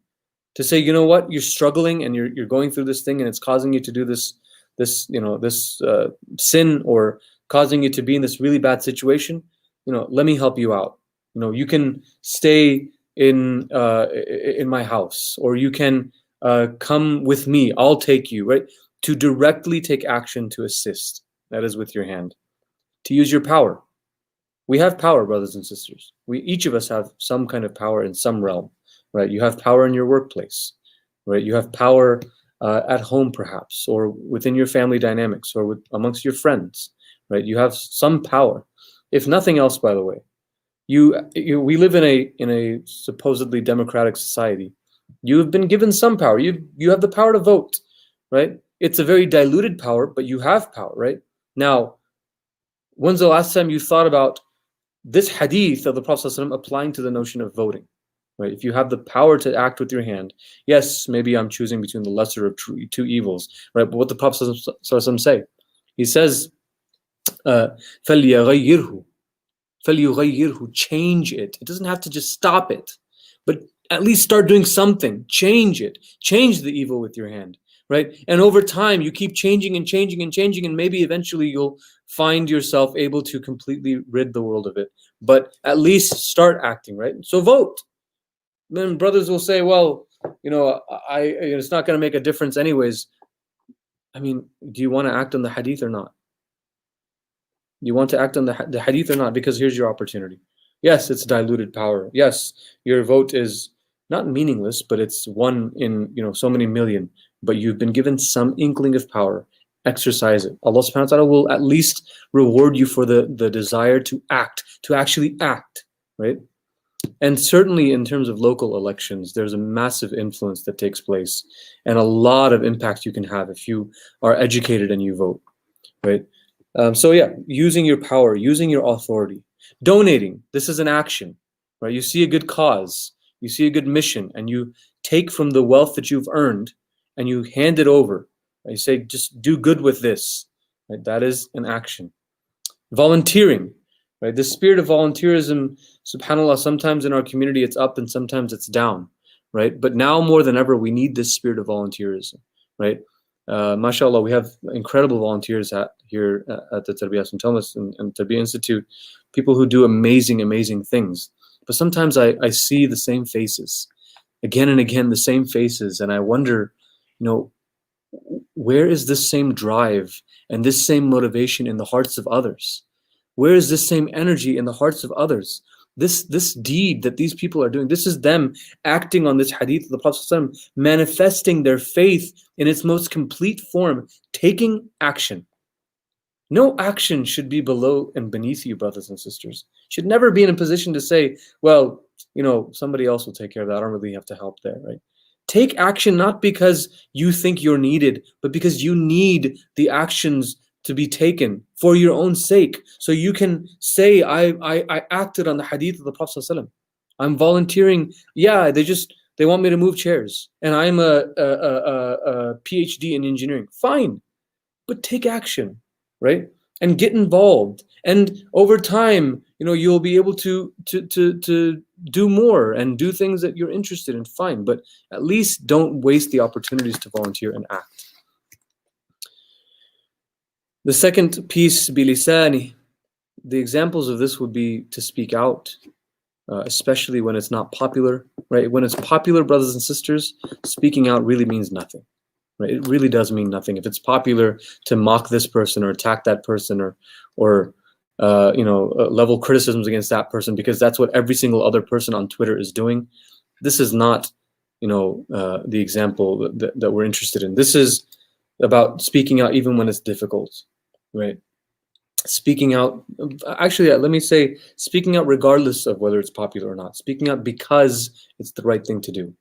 to say, you know what, you're struggling and you're going through this thing and it's causing you to do this sin, or causing you to be in this really bad situation. Let me help you out. You can stay in my house, or you can come with me. I'll take you, right? To directly take action to assist. That is with your hand. To use your power. We have power, brothers and sisters. Each of us have some kind of power in some realm, right? You have power in your workplace, right? You have power at home, perhaps, or within your family dynamics, or amongst your friends, right? You have some power. If nothing else, by the way, we live in a supposedly democratic society. You have been given some power. You have the power to vote, right? It's a very diluted power, but you have power, right? Now, when's the last time you thought about this hadith of the Prophet ﷺ applying to the notion of voting? Right? If you have the power to act with your hand, yes, maybe I'm choosing between the lesser of two evils, right? But what the Prophet ﷺ say? He says, فَلْيَغَيِّرْهُ change it. It doesn't have to just stop it, but at least start doing something. Change it. Change the evil with your hand, right? And over time, you keep changing and changing and changing, and maybe eventually you'll find yourself able to completely rid the world of it. But at least start acting, right? So vote. Then brothers will say, well, it's not going to make a difference anyways. I mean, do you want to act on the hadith or not? You want to act on the hadith or not? Because here's your opportunity. Yes, it's diluted power. Yes, your vote is not meaningless, but it's one in so many million. But you've been given some inkling of power. Exercise it. Allah subhanahu wa ta'ala will at least reward you for the desire to act, to actually act, right? And certainly in terms of local elections, there's a massive influence that takes place and a lot of impact you can have if you are educated and you vote, right? So yeah, using your power, using your authority, donating. This is an action, right? You see a good cause, you see a good mission, and you take from the wealth that you've earned and you hand it over. Right? You say, just do good with this. Right? That is an action. Volunteering, right? The spirit of volunteerism, subhanAllah, sometimes in our community it's up and sometimes it's down, right? But now more than ever, we need this spirit of volunteerism, right? MashaAllah, we have incredible volunteers here at the Tarbiyah St. Thomas and Tarbiyah Institute, people who do amazing, amazing things. But sometimes I see the same faces, again and again, the same faces, and I wonder, where is this same drive and this same motivation in the hearts of others? Where is this same energy in the hearts of others? This deed that these people are doing, this is them acting on this hadith of the Prophet ﷺ, manifesting their faith in its most complete form, taking action. No action should be below and beneath you, brothers and sisters. Should never be in a position to say, well, somebody else will take care of that. I don't really have to help there, right? Take action not because you think you're needed, but because you need the actions to be taken for your own sake. So you can say, I acted on the hadith of the Prophet ﷺ. I'm volunteering. Yeah, they want me to move chairs, and I'm a PhD in engineering. Fine, but take action, right? And get involved. And over time, you'll be able to do more and do things that you're interested in. Fine, but at least don't waste the opportunities to volunteer and act. The second piece, bilisani, the examples of this would be to speak out, especially when it's not popular, right? When it's popular, brothers and sisters, speaking out really means nothing, right? It really does mean nothing. If it's popular to mock this person or attack that person or level criticisms against that person because that's what every single other person on Twitter is doing, this is not, the example that we're interested in. This is about speaking out even when it's difficult, right? Speaking out, actually, let me say, speaking out regardless of whether it's popular or not. Speaking out because it's the right thing to do,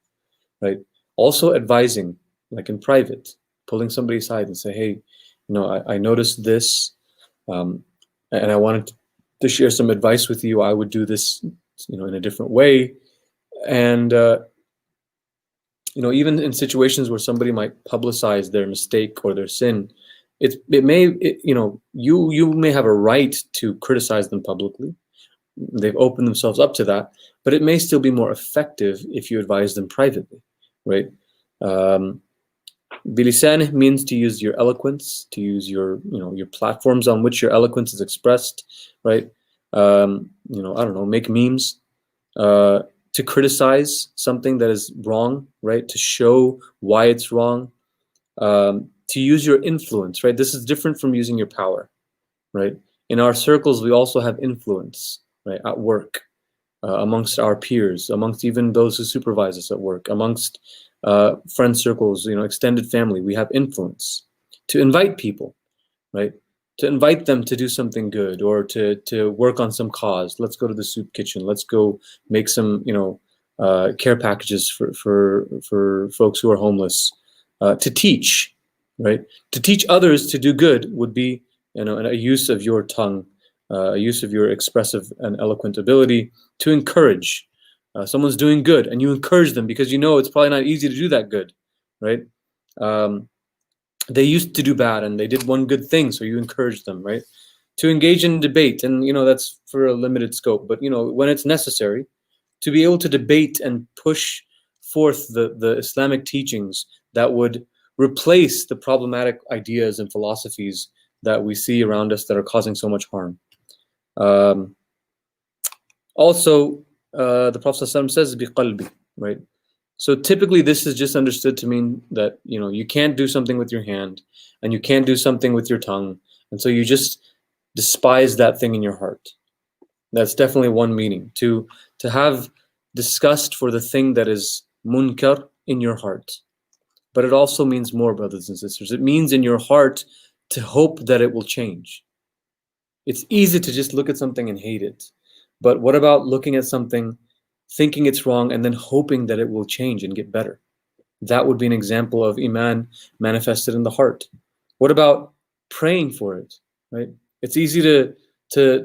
right? Also advising, like in private, pulling somebody aside and say, hey, I noticed this, and I wanted to share some advice with you. I would do this, in a different way. And, even in situations where somebody might publicize their mistake or their sin, you may have a right to criticize them publicly. They've opened themselves up to that, but it may still be more effective if you advise them privately, right? Bilisan means to use your eloquence, to use your platforms on which your eloquence is expressed, right? I don't know, make memes, to criticize something that is wrong, right? To show why it's wrong, to use your influence, right? This is different from using your power, right? In our circles, we also have influence, right? At work, amongst our peers, amongst even those who supervise us at work, amongst friend circles, extended family, we have influence to invite people, right? To invite them to do something good or to work on some cause. Let's go to the soup kitchen. Let's go make some, care packages for folks who are homeless. To teach, right? To teach others to do good would be, a use of your tongue, a use of your expressive and eloquent ability to encourage. Someone's doing good and you encourage them because it's probably not easy to do that good, right? They used to do bad and they did one good thing, so you encourage them, right? To engage in debate, and that's for a limited scope, but when it's necessary, to be able to debate and push forth the Islamic teachings that would replace the problematic ideas and philosophies that we see around us that are causing so much harm. Also, the Prophet ﷺ says, biqalbi, right? So typically this is just understood to mean that, you can't do something with your hand and you can't do something with your tongue. And so you just despise that thing in your heart. That's definitely one meaning, to have disgust for the thing that is munkar in your heart. But it also means more, brothers and sisters. It means in your heart to hope that it will change. It's easy to just look at something and hate it. But what about looking at something, thinking it's wrong, and then hoping that it will change and get better? That would be an example of iman manifested in the heart. What about praying for it, right? It's easy to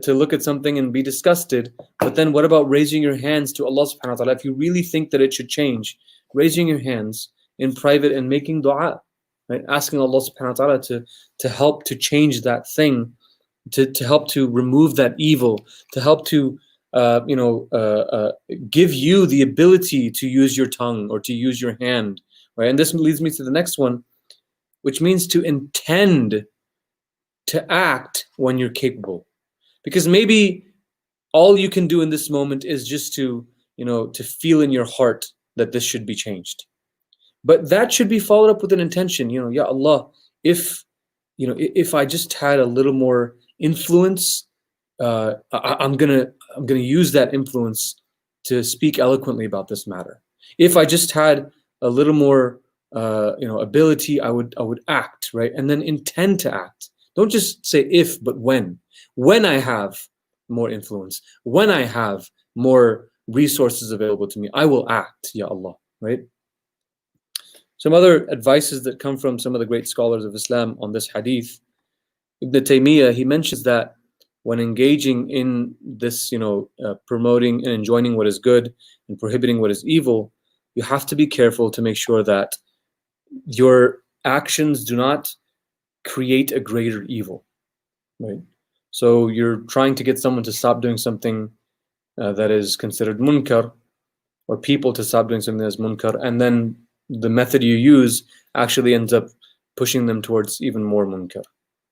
look at something and be disgusted, but then what about raising your hands to Allah subhanahu wa ta'ala? If you really think that it should change, raising your hands in private and making dua, right? Asking Allah subhanahu wa ta'ala to help to change that thing, to help to remove that evil, to help to give you the ability to use your tongue or to use your hand, right? And this leads me to the next one, which means to intend to act when you're capable. Because maybe all you can do in this moment is just to feel in your heart that this should be changed. But that should be followed up with an intention, Ya Allah, if I just had a little more influence, I'm gonna use that influence to speak eloquently about this matter. If I just had a little more ability, I would act, right? And then intend to act. Don't just say if, but when. When I have more influence, when I have more resources available to me, I will act, Ya Allah, right? Some other advices that come from some of the great scholars of Islam on this hadith. Ibn Taymiyyah, he mentions that when engaging in this, promoting and enjoining what is good and prohibiting what is evil, you have to be careful to make sure that your actions do not create a greater evil, right? So you're trying to get someone to stop doing something that is considered munkar, or people to stop doing something that's munkar, and then the method you use actually ends up pushing them towards even more munkar,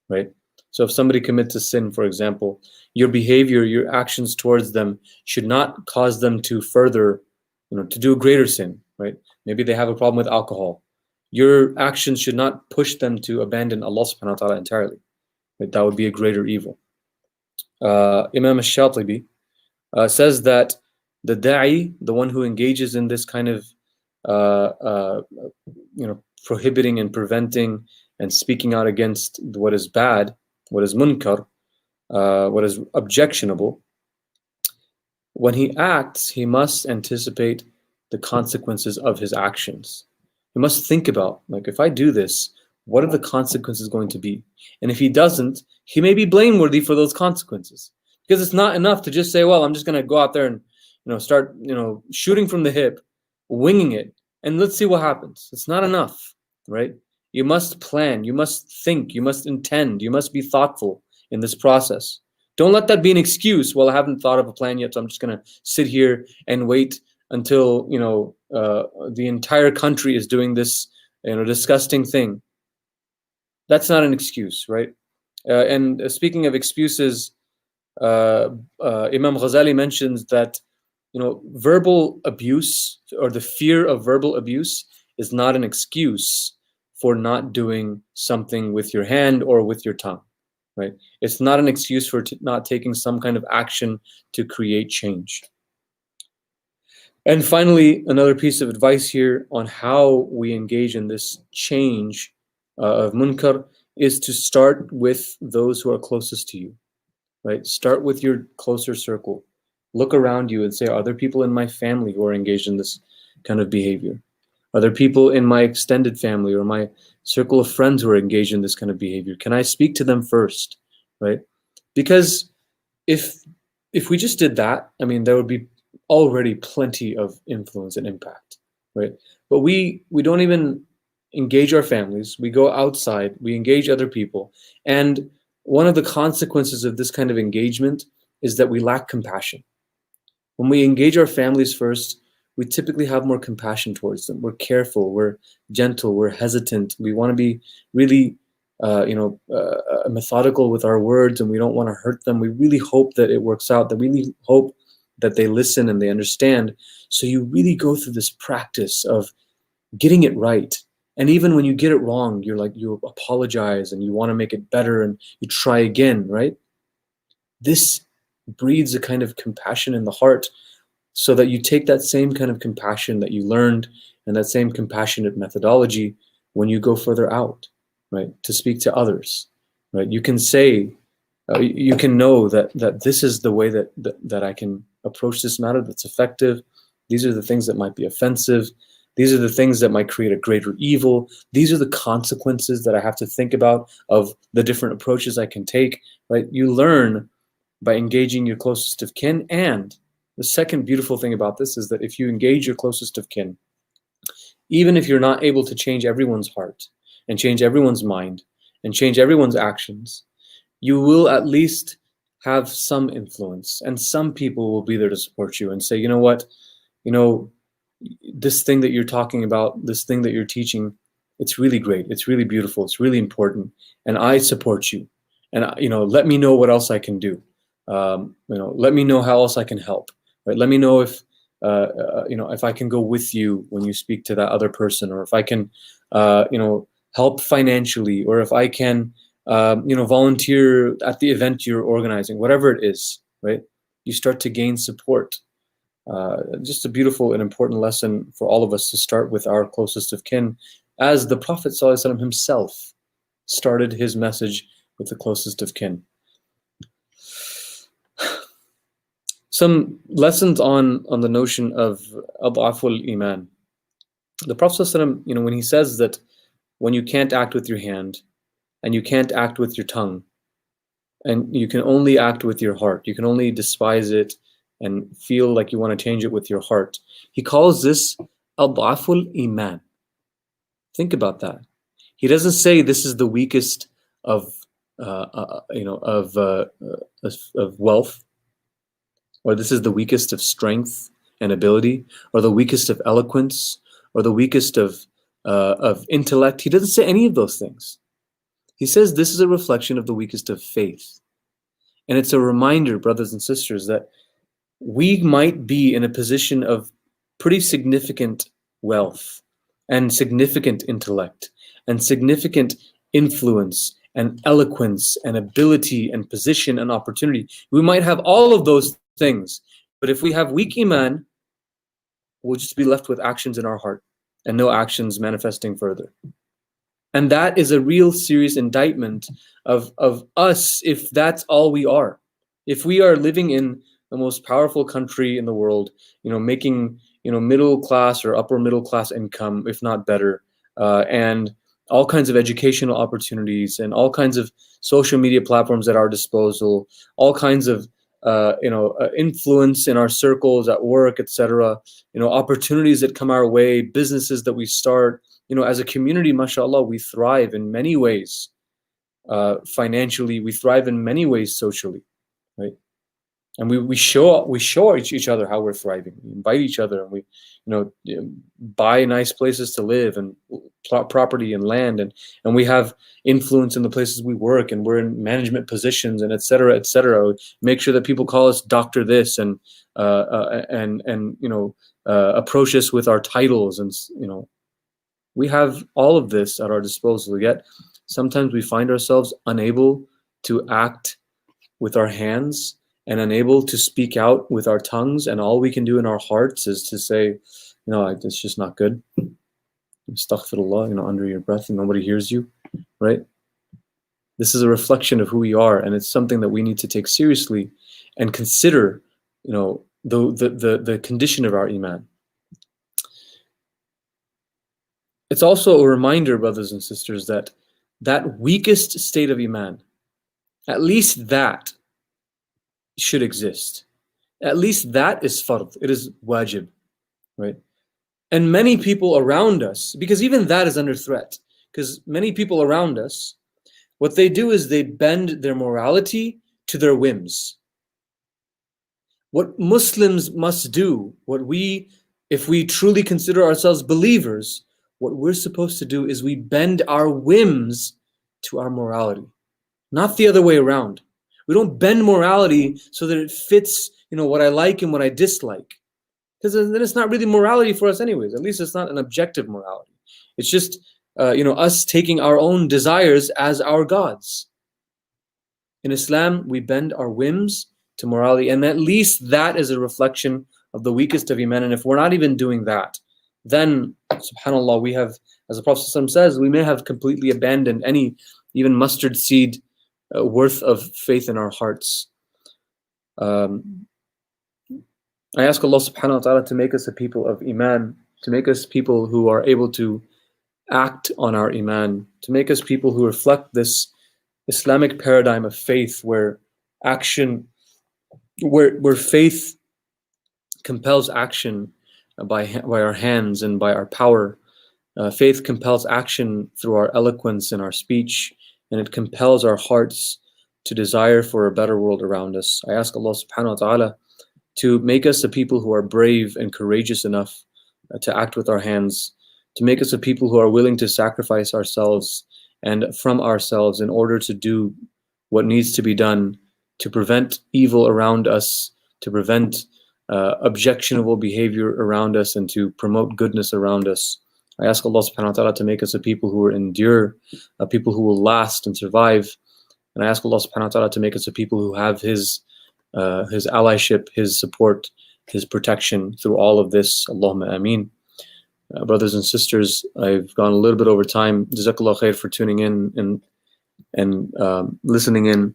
right? So if somebody commits a sin, for example, your behavior, your actions towards them should not cause them to further, to do a greater sin, right? Maybe they have a problem with alcohol. Your actions should not push them to abandon Allah subhanahu wa ta'ala entirely. Right? That would be a greater evil. Imam al-Shatibi says that the da'i, the one who engages in this kind of prohibiting and preventing and speaking out against what is bad, what is munkar, what is objectionable, when he acts, he must anticipate the consequences of his actions. He must think about, like, if I do this, what are the consequences going to be? And if he doesn't, he may be blameworthy for those consequences. Because it's not enough to just say, well, I'm just going to go out there and start shooting from the hip, winging it, and let's see what happens. It's not enough, right? You must plan, you must think, you must intend, you must be thoughtful in this process. Don't let that be an excuse. Well, I haven't thought of a plan yet, so I'm just going to sit here and wait until the entire country is doing this disgusting thing. That's not an excuse, right? And speaking of excuses, Imam Ghazali mentions that verbal abuse, or the fear of verbal abuse, is not an excuse for not doing something with your hand or with your tongue, right? It's not an excuse for not taking some kind of action to create change. And finally, another piece of advice here on how we engage in this change of munkar is to start with those who are closest to you, right? Start with your closer circle. Look around you and say, are there people in my family who are engaged in this kind of behavior? Are there people in my extended family or my circle of friends who are engaged in this kind of behavior? Can I speak to them first, right? Because if we just did that, there would be already plenty of influence and impact, right? But we don't even engage our families. We go outside, we engage other people. And one of the consequences of this kind of engagement is that we lack compassion. When we engage our families first, we typically have more compassion towards them. We're careful, we're gentle, we're hesitant. We want to be really methodical with our words, and we don't want to hurt them. We really hope that it works out, that we really hope that they listen and they understand. So you really go through this practice of getting it right. And even when you get it wrong, you apologize and you want to make it better and you try again, right? This breeds a kind of compassion in the heart, so that you take that same kind of compassion that you learned and that same compassionate methodology when you go further out, right? To speak to others, right? You can say, you can know that this is the way that I can approach this matter that's effective. These are the things that might be offensive. These are the things that might create a greater evil. These are the consequences that I have to think about of the different approaches I can take, right? You learn by engaging your closest of kin. And the second beautiful thing about this is that if you engage your closest of kin, even if you're not able to change everyone's heart and change everyone's mind and change everyone's actions, you will at least have some influence, and some people will be there to support you and say, you know what, this thing that you're talking about, this thing that you're teaching, it's really great, it's really beautiful, it's really important, and I support you. And let me know what else I can do. Let me know how else I can help. Right? Let me know if if I can go with you when you speak to that other person, or if I can help financially, or if I can volunteer at the event you're organizing, whatever it is, right? You start to gain support. Just a beautiful and important lesson for all of us to start with our closest of kin, as the Prophet ﷺ himself started his message with the closest of kin. Some lessons on the notion of ad'aful iman. The Prophet ﷺ, when he says that when you can't act with your hand and you can't act with your tongue, and you can only act with your heart, you can only despise it and feel like you want to change it with your heart, he calls this ad'aful iman. Think about that. He doesn't say this is the weakest of wealth, or this is the weakest of strength and ability, or the weakest of eloquence, or the weakest of intellect. He doesn't say any of those things. He says this is a reflection of the weakest of faith. And it's a reminder, brothers and sisters, that we might be in a position of pretty significant wealth and significant intellect and significant influence and eloquence and ability and position and opportunity. We might have all of those things, but if we have weak iman, we'll just be left with actions in our heart and no actions manifesting further. And that is a real serious indictment of us if that's all we are. If we are living in the most powerful country in the world, making, middle class or upper middle class income, if not better, and all kinds of educational opportunities and all kinds of social media platforms at our disposal, all kinds of influence in our circles at work, etc. Opportunities that come our way, businesses that we start. As a community, mashallah, we thrive in many ways. Financially, we thrive in many ways socially, right? And we show each other how we're thriving. We invite each other, and we buy nice places to live and property and land, and we have influence in the places we work, and we're in management positions, and et cetera, et cetera. Make sure that people call us Doctor This and approach us with our titles, and we have all of this at our disposal. Yet sometimes we find ourselves unable to act with our hands and unable to speak out with our tongues, and all we can do in our hearts is to say, it's just not good. Astaghfirullah, under your breath, and nobody hears you, right? This is a reflection of who we are, and it's something that we need to take seriously and consider, the condition of our iman. It's also a reminder, brothers and sisters, that weakest state of iman, at least that should exist. At least that is fard. It is wajib, right? And many people around us, because even that is under threat, because many people around us, what they do is they bend their morality to their whims. What Muslims must do, if we truly consider ourselves believers, what we're supposed to do is we bend our whims to our morality, not the other way around. We don't bend morality so that it fits, what I like and what I dislike. Because then it's not really morality for us anyways. At least it's not an objective morality. It's just, us taking our own desires as our gods. In Islam, we bend our whims to morality, and at least that is a reflection of the weakest of iman. And if we're not even doing that, then, subhanAllah, we have, as the Prophet says, we may have completely abandoned any even mustard seed worth of faith in our hearts. I ask Allah subhanahu wa ta'ala to make us a people of iman, to make us people who are able to act on our iman, to make us people who reflect this Islamic paradigm of faith where faith compels action by our hands and by our power. Faith compels action through our eloquence and our speech, and it compels our hearts to desire for a better world around us. I ask Allah subhanahu wa ta'ala to make us a people who are brave and courageous enough to act with our hands, to make us a people who are willing to sacrifice ourselves and from ourselves in order to do what needs to be done to prevent evil around us, to prevent objectionable behavior around us, and to promote goodness around us. I ask Allah subhanahu wa ta'ala to make us a people who will endure, a people who will last and survive. And I ask Allah subhanahu wa ta'ala to make us a people who have His allyship, His support, His protection through all of this. Allahumma ameen. Brothers and sisters, I've gone a little bit over time. Jazakallah khair for tuning in and listening in.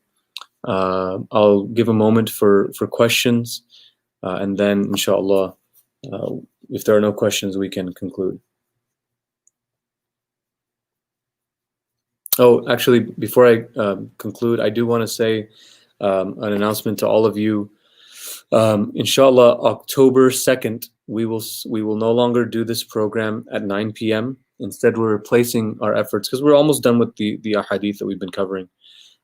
I'll give a moment for questions, and then inshallah, if there are no questions, we can conclude. Oh, actually, before I conclude, I do want to say an announcement to all of you. Inshallah, October 2nd, we will no longer do this program at 9 p.m. Instead, we're replacing our efforts, because we're almost done with the ahadith that we've been covering.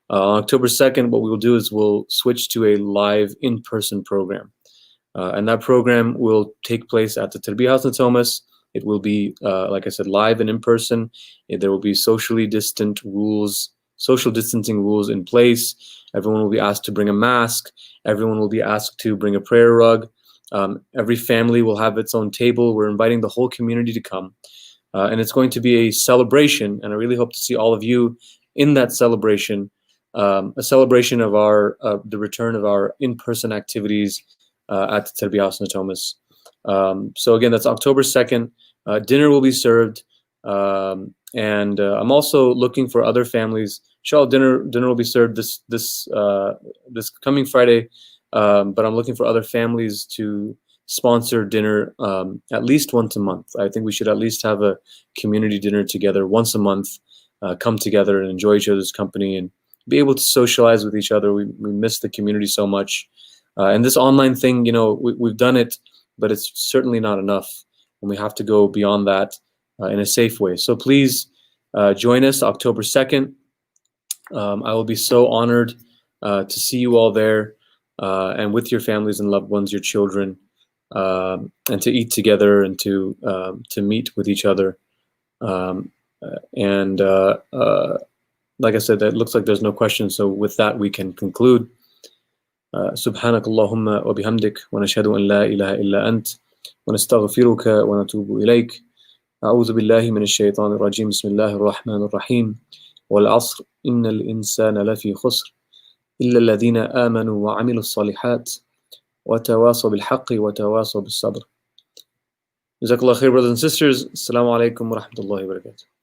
On October 2nd, what we will do is we'll switch to a live in-person program. And that program will take place at the Tarbiyah House in Thomas. It will be, like I said, live and in person. There will be socially distant rules social distancing rules in place. Everyone will be asked to bring a mask. Everyone will be asked to bring a prayer rug. Every family will have its own table. We're inviting the whole community to come. And it's going to be a celebration, and I really hope to see all of you in that celebration, a celebration of the return of our in-person activities at Tarbiyah House Natomas. So again, that's October 2nd. Dinner will be served, and I'm also looking for other families. Inshallah, dinner will be served this coming Friday, but I'm looking for other families to sponsor dinner at least once a month. I think we should at least have a community dinner together once a month, come together and enjoy each other's company and be able to socialize with each other. We miss the community so much. And this online thing, we've done it, but it's certainly not enough. And we have to go beyond that in a safe way. So please join us October 2nd. I will be so honored to see you all there and with your families and loved ones, your children, and to eat together and to meet with each other. And like I said, it looks like there's no questions. So with that, we can conclude. سبحانك اللهم وبحمدك ونشهد أن لا إله إلا أنت ونستغفرك ونتوب إليك. أعوذ بالله من الشيطان الرجيم. بسم الله الرحمن الرحيم. والعصر إن الإنسان لفي خسر إلا الذين آمنوا وعملوا الصالحات وتواصوا بالحق وتواصوا بالصبر. Jazakallah khair, brothers and sisters. Assalamu alaikum wa rahmatullahi wa barakatuh.